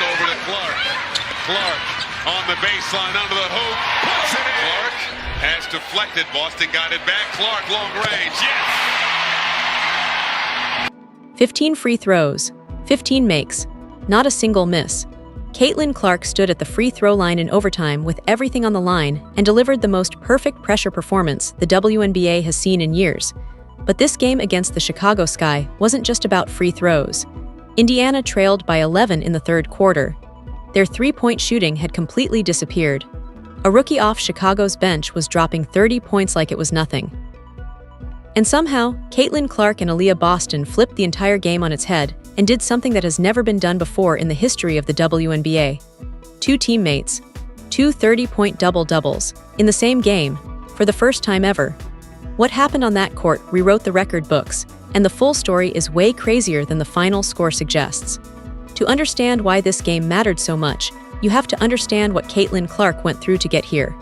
over to Clark. Clark on the baseline, under the hoop, puts it in. Clark has deflected. Boston got it back. Clark, long range, yes! 15 free throws, 15 makes, not a single miss. Caitlin Clark stood at the free throw line in overtime with everything on the line and delivered the most perfect pressure performance the WNBA has seen in years. But this game against the Chicago Sky wasn't just about free throws. Indiana trailed by 11 in the third quarter. Their three-point shooting had completely disappeared. A rookie off Chicago's bench was dropping 30 points like it was nothing. And somehow, Caitlin Clark and Aliyah Boston flipped the entire game on its head and did something that has never been done before in the history of the WNBA. Two teammates, two 30-point double-doubles, in the same game, for the first time ever. What happened on that court rewrote the record books, and the full story is way crazier than the final score suggests. To understand why this game mattered so much, you have to understand what Caitlin Clark went through to get here.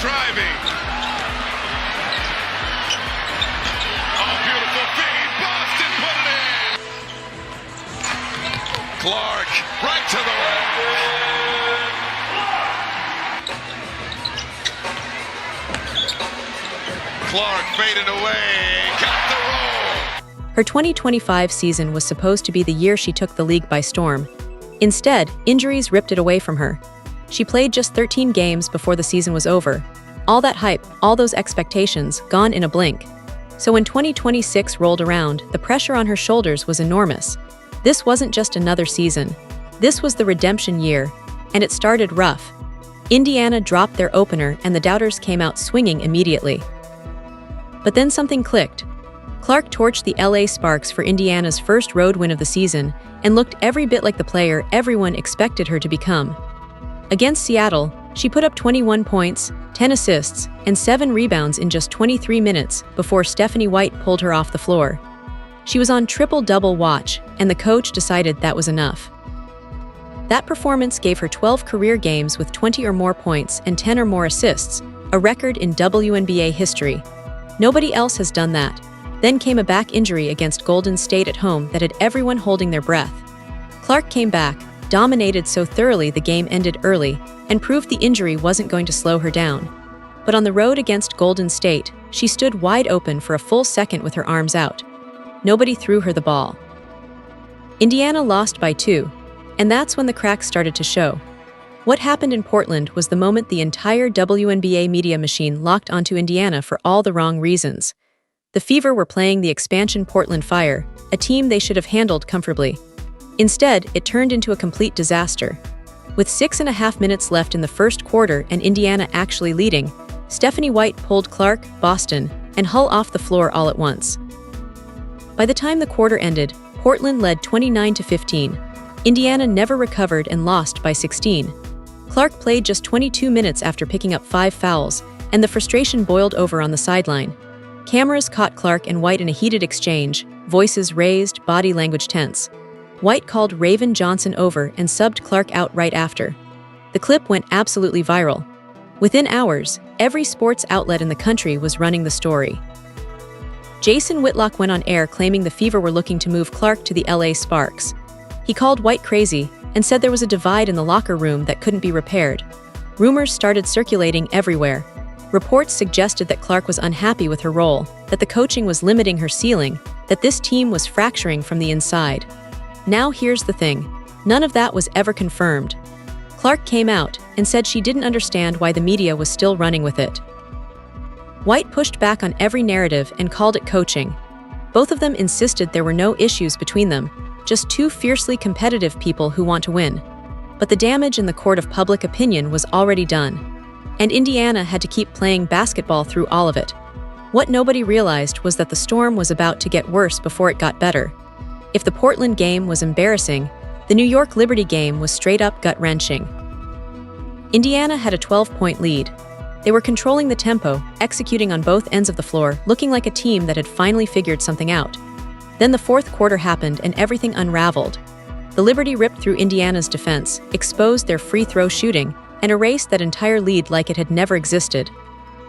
Driving. Clark, right to the rim. Clark faded away, got the roll. Her 2025 season was supposed to be the year she took the league by storm. Instead, injuries ripped it away from her. She played just 13 games before the season was over. All that hype, all those expectations, gone in a blink. So when 2026 rolled around, the pressure on her shoulders was enormous. This wasn't just another season. This was the redemption year, and it started rough. Indiana dropped their opener and the doubters came out swinging immediately. But then something clicked. Clark torched the LA Sparks for Indiana's first road win of the season and looked every bit like the player everyone expected her to become. Against Seattle, she put up 21 points, 10 assists, and 7 rebounds in just 23 minutes before Stephanie White pulled her off the floor. She was on triple-double watch, and the coach decided that was enough. That performance gave her 12 career games with 20 or more points and 10 or more assists, a record in WNBA history. Nobody else has done that. Then came a back injury against Golden State at home that had everyone holding their breath. Clark came back, dominated so thoroughly the game ended early, and proved the injury wasn't going to slow her down. But on the road against Golden State, she stood wide open for a full second with her arms out. Nobody threw her the ball. Indiana lost by 2, and that's when the cracks started to show. What happened in Portland was the moment the entire WNBA media machine locked onto Indiana for all the wrong reasons. The Fever were playing the expansion Portland Fire, a team they should have handled comfortably. Instead, it turned into a complete disaster. With 6.5 minutes left in the first quarter and Indiana actually leading, Stephanie White pulled Clark, Boston, and Hull off the floor all at once. By the time the quarter ended, Portland led 29-15. Indiana never recovered and lost by 16. Clark played just 22 minutes after picking up 5 fouls, and the frustration boiled over on the sideline. Cameras caught Clark and White in a heated exchange, voices raised, body language tense. White called Raven Johnson over and subbed Clark out right after. The clip went absolutely viral. Within hours, every sports outlet in the country was running the story. Jason Whitlock went on air claiming the Fever were looking to move Clark to the LA Sparks. He called White crazy and said there was a divide in the locker room that couldn't be repaired. Rumors started circulating everywhere. Reports suggested that Clark was unhappy with her role, that the coaching was limiting her ceiling, that this team was fracturing from the inside. Now here's the thing. None of that was ever confirmed. Clark came out and said she didn't understand why the media was still running with it. White pushed back on every narrative and called it coaching. Both of them insisted there were no issues between them, just two fiercely competitive people who want to win. But the damage in the court of public opinion was already done. And Indiana had to keep playing basketball through all of it. What nobody realized was that the storm was about to get worse before it got better. If the Portland game was embarrassing, the New York Liberty game was straight-up gut-wrenching. Indiana had a 12-point lead. They were controlling the tempo, executing on both ends of the floor, looking like a team that had finally figured something out. Then the fourth quarter happened and everything unraveled. The Liberty ripped through Indiana's defense, exposed their free throw shooting, and erased that entire lead like it had never existed.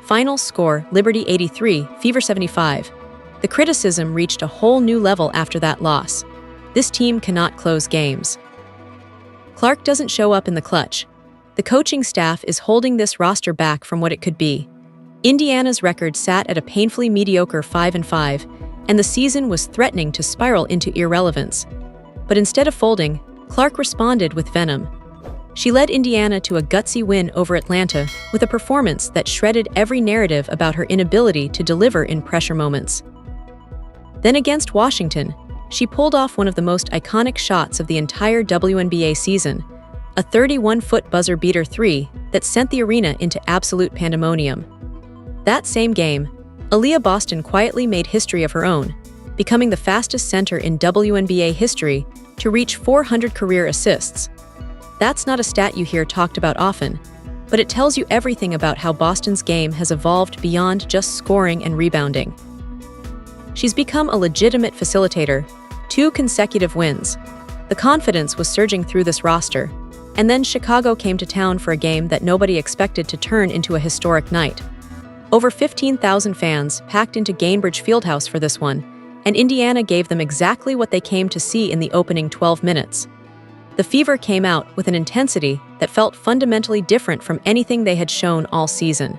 Final score, Liberty 83, Fever 75. The criticism reached a whole new level after that loss. This team cannot close games. Clark doesn't show up in the clutch. The coaching staff is holding this roster back from what it could be. Indiana's record sat at a painfully mediocre 5-5, and the season was threatening to spiral into irrelevance. But instead of folding, Clark responded with venom. She led Indiana to a gutsy win over Atlanta with a performance that shredded every narrative about her inability to deliver in pressure moments. Then against Washington, she pulled off one of the most iconic shots of the entire WNBA season, a 31-foot buzzer-beater three that sent the arena into absolute pandemonium. That same game, Aliyah Boston quietly made history of her own, becoming the fastest center in WNBA history to reach 400 career assists. That's not a stat you hear talked about often, but it tells you everything about how Boston's game has evolved beyond just scoring and rebounding. She's become a legitimate facilitator, 2 consecutive wins. The confidence was surging through this roster, and then Chicago came to town for a game that nobody expected to turn into a historic night. Over 15,000 fans packed into Gainbridge Fieldhouse for this one, and Indiana gave them exactly what they came to see in the opening 12 minutes. The Fever came out with an intensity that felt fundamentally different from anything they had shown all season.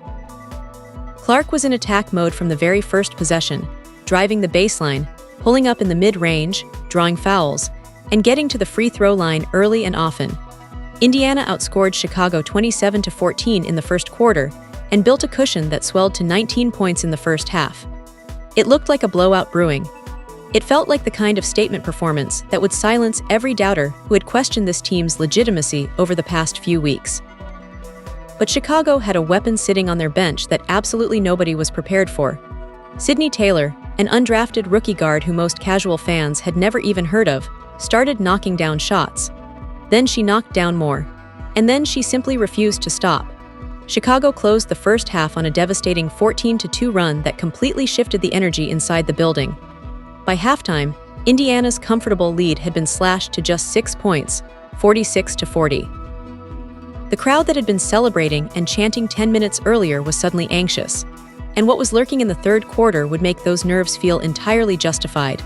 Clark was in attack mode from the very first possession, driving the baseline, pulling up in the mid-range, drawing fouls, and getting to the free throw line early and often. Indiana outscored Chicago 27-14 in the first quarter and built a cushion that swelled to 19 points in the first half. It looked like a blowout brewing. It felt like the kind of statement performance that would silence every doubter who had questioned this team's legitimacy over the past few weeks. But Chicago had a weapon sitting on their bench that absolutely nobody was prepared for. Sydney Taylor, an undrafted rookie guard who most casual fans had never even heard of, started knocking down shots. Then she knocked down more. And then she simply refused to stop. Chicago closed the first half on a devastating 14-2 run that completely shifted the energy inside the building. By halftime, Indiana's comfortable lead had been slashed to just 6 points, 46-40. The crowd that had been celebrating and chanting 10 minutes earlier was suddenly anxious, and what was lurking in the third quarter would make those nerves feel entirely justified.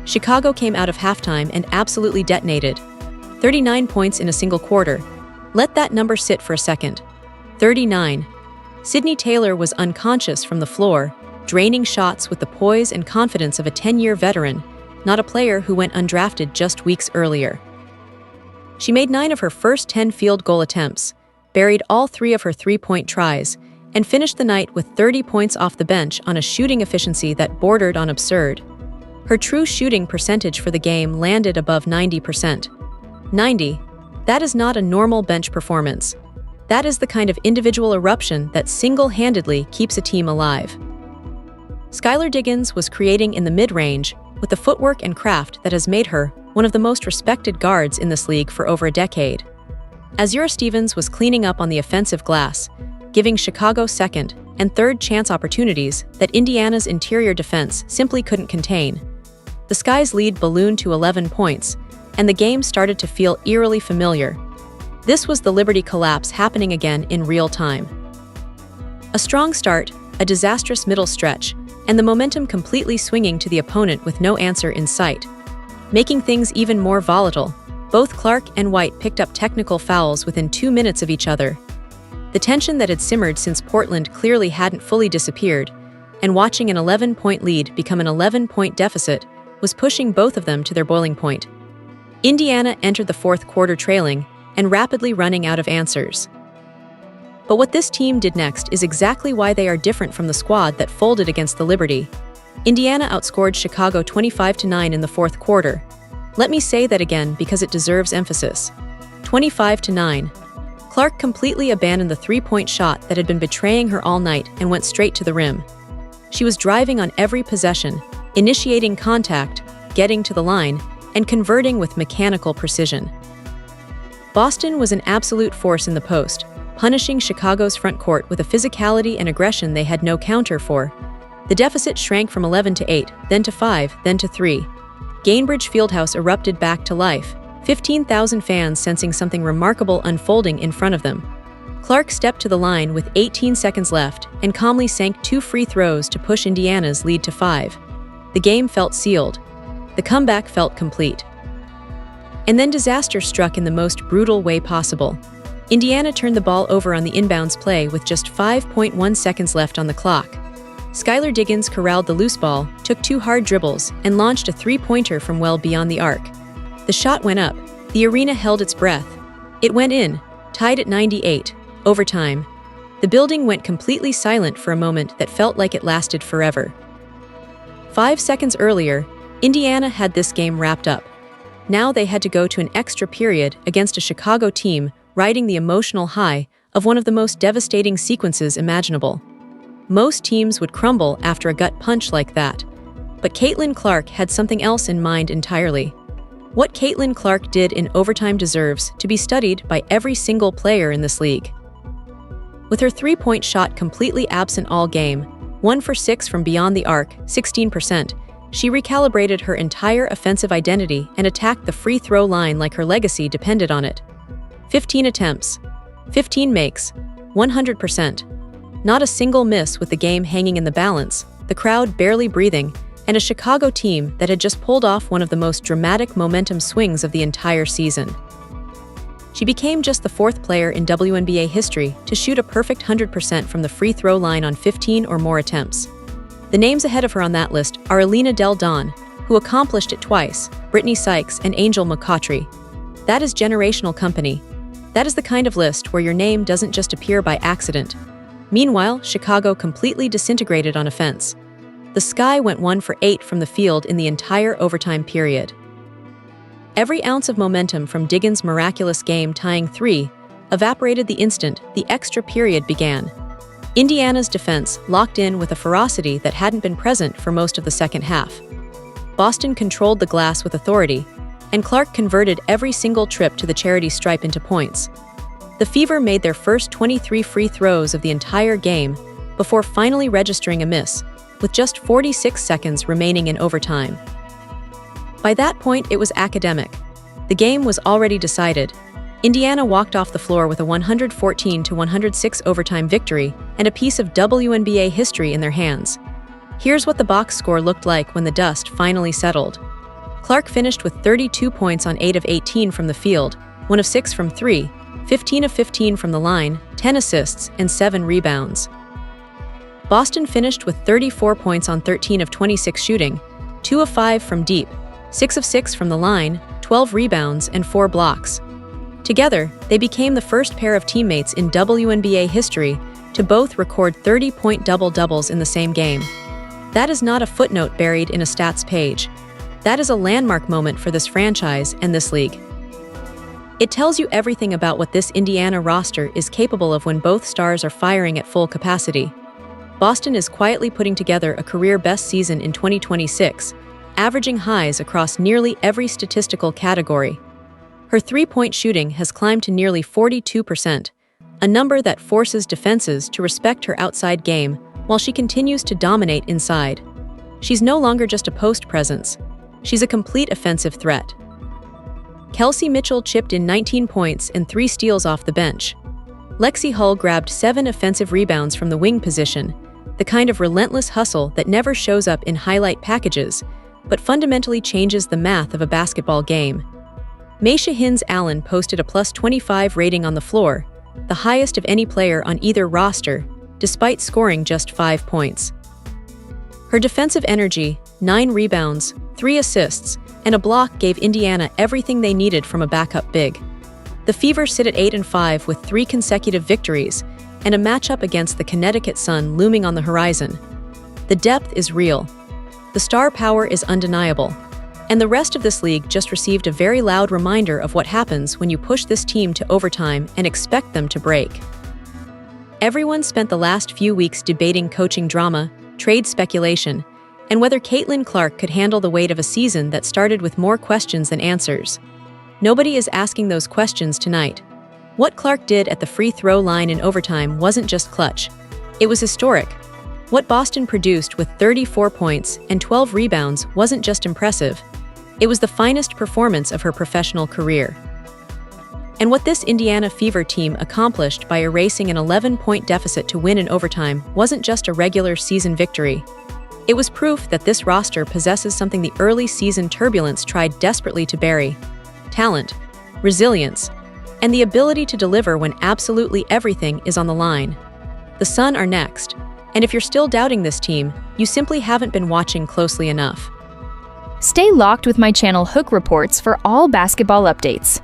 Chicago came out of halftime and absolutely detonated. 39 points in a single quarter. Let that number sit for a second. 39. Sydney Taylor was unconscious from the floor, draining shots with the poise and confidence of a 10-year veteran, not a player who went undrafted just weeks earlier. She made 9 of her first 10 field goal attempts, buried all 3 of her three-point tries, and finished the night with 30 points off the bench on a shooting efficiency that bordered on absurd. Her true shooting percentage for the game landed above 90%. 90. That is not a normal bench performance. That is the kind of individual eruption that single-handedly keeps a team alive. Skylar Diggins was creating in the mid-range with the footwork and craft that has made her one of the most respected guards in this league for over a decade. Azura Stevens was cleaning up on the offensive glass, giving Chicago second and third chance opportunities that Indiana's interior defense simply couldn't contain. The Sky's lead ballooned to 11 points, and the game started to feel eerily familiar. This was the Liberty collapse happening again in real time. A strong start, a disastrous middle stretch, and the momentum completely swinging to the opponent with no answer in sight. Making things even more volatile, both Clark and White picked up technical fouls within 2 minutes of each other. The tension that had simmered since Portland clearly hadn't fully disappeared, and watching an 11-point lead become an 11-point deficit was pushing both of them to their boiling point. Indiana entered the fourth quarter trailing and rapidly running out of answers. But what this team did next is exactly why they are different from the squad that folded against the Liberty. Indiana outscored Chicago 25-9 in the fourth quarter. Let me say that again because it deserves emphasis. 25-9. Clark completely abandoned the three-point shot that had been betraying her all night and went straight to the rim. She was driving on every possession, initiating contact, getting to the line, and converting with mechanical precision. Boston was an absolute force in the post, punishing Chicago's front court with a physicality and aggression they had no counter for. The deficit shrank from 11-8, then to 5, then to 3. Gainbridge Fieldhouse erupted back to life, 15,000 fans sensing something remarkable unfolding in front of them. Clark stepped to the line with 18 seconds left and calmly sank 2 free throws to push Indiana's lead to 5. The game felt sealed. The comeback felt complete. And then disaster struck in the most brutal way possible. Indiana turned the ball over on the inbounds play with just 5.1 seconds left on the clock. Skylar Diggins corralled the loose ball, took 2 hard dribbles, and launched a three-pointer from well beyond the arc. The shot went up. The arena held its breath. It went in, tied at 98, overtime. The building went completely silent for a moment that felt like it lasted forever. 5 seconds earlier, Indiana had this game wrapped up. Now they had to go to an extra period against a Chicago team riding the emotional high of one of the most devastating sequences imaginable. Most teams would crumble after a gut punch like that. But Caitlin Clark had something else in mind entirely. What Caitlin Clark did in overtime deserves to be studied by every single player in this league. With her three-point shot completely absent all game, 1 for 6 from beyond the arc, 16%, she recalibrated her entire offensive identity and attacked the free throw line like her legacy depended on it. 15 attempts, 15 makes, 100%. Not a single miss with the game hanging in the balance, the crowd barely breathing, and a Chicago team that had just pulled off one of the most dramatic momentum swings of the entire season. She became just the 4th player in WNBA history to shoot a perfect 100% from the free throw line on 15 or more attempts. The names ahead of her on that list are Alina Del Don, who accomplished it twice, Brittany Sykes, and Angel McCautry. That is generational company. That is the kind of list where your name doesn't just appear by accident. Meanwhile, Chicago completely disintegrated on offense. The Sky went 1 for 8 from the field in the entire overtime period. Every ounce of momentum from Diggins' miraculous game-tying 3 evaporated the instant the extra period began. Indiana's defense locked in with a ferocity that hadn't been present for most of the second half. Boston controlled the glass with authority, and Clark converted every single trip to the charity stripe into points. The Fever made their first 23 free throws of the entire game before finally registering a miss, with just 46 seconds remaining in overtime. By that point, it was academic. The game was already decided. Indiana walked off the floor with a 114-106 overtime victory and a piece of WNBA history in their hands. Here's what the box score looked like when the dust finally settled. Clark finished with 32 points on 8 of 18 from the field, 1 of 6 from 3, 15 of 15 from the line, 10 assists, and 7 rebounds. Boston finished with 34 points on 13 of 26 shooting, 2 of 5 from deep, 6 of 6 from the line, 12 rebounds, and 4 blocks. Together, they became the first pair of teammates in WNBA history to both record 30-point double-doubles in the same game. That is not a footnote buried in a stats page. That is a landmark moment for this franchise and this league. It tells you everything about what this Indiana roster is capable of when both stars are firing at full capacity. Boston is quietly putting together a career-best season in 2026, averaging highs across nearly every statistical category. Her three-point shooting has climbed to nearly 42%, a number that forces defenses to respect her outside game while she continues to dominate inside. She's no longer just a post presence. She's a complete offensive threat. Kelsey Mitchell chipped in 19 points and 3 steals off the bench. Lexi Hull grabbed 7 offensive rebounds from the wing position, the kind of relentless hustle that never shows up in highlight packages, but fundamentally changes the math of a basketball game. Maisha Hins-Allen posted a +25 rating on the floor, the highest of any player on either roster, despite scoring just 5 points. Her defensive energy, 9 rebounds, 3 assists, and a block gave Indiana everything they needed from a backup big. The Fever sit at 8-5 with 3 consecutive victories and a matchup against the Connecticut Sun looming on the horizon. The depth is real. The star power is undeniable. And the rest of this league just received a very loud reminder of what happens when you push this team to overtime and expect them to break. Everyone spent the last few weeks debating coaching drama, trade speculation, and whether Caitlin Clark could handle the weight of a season that started with more questions than answers. Nobody is asking those questions tonight. What Clark did at the free throw line in overtime wasn't just clutch. It was historic. What Boston produced with 34 points and 12 rebounds wasn't just impressive. It was the finest performance of her professional career. And what this Indiana Fever team accomplished by erasing an 11-point deficit to win in overtime wasn't just a regular season victory. It was proof that this roster possesses something the early season turbulence tried desperately to bury: talent, resilience, and the ability to deliver when absolutely everything is on the line. The Sun are next, and if you're still doubting this team, you simply haven't been watching closely enough. Stay locked with my channel Hook Reports for all basketball updates.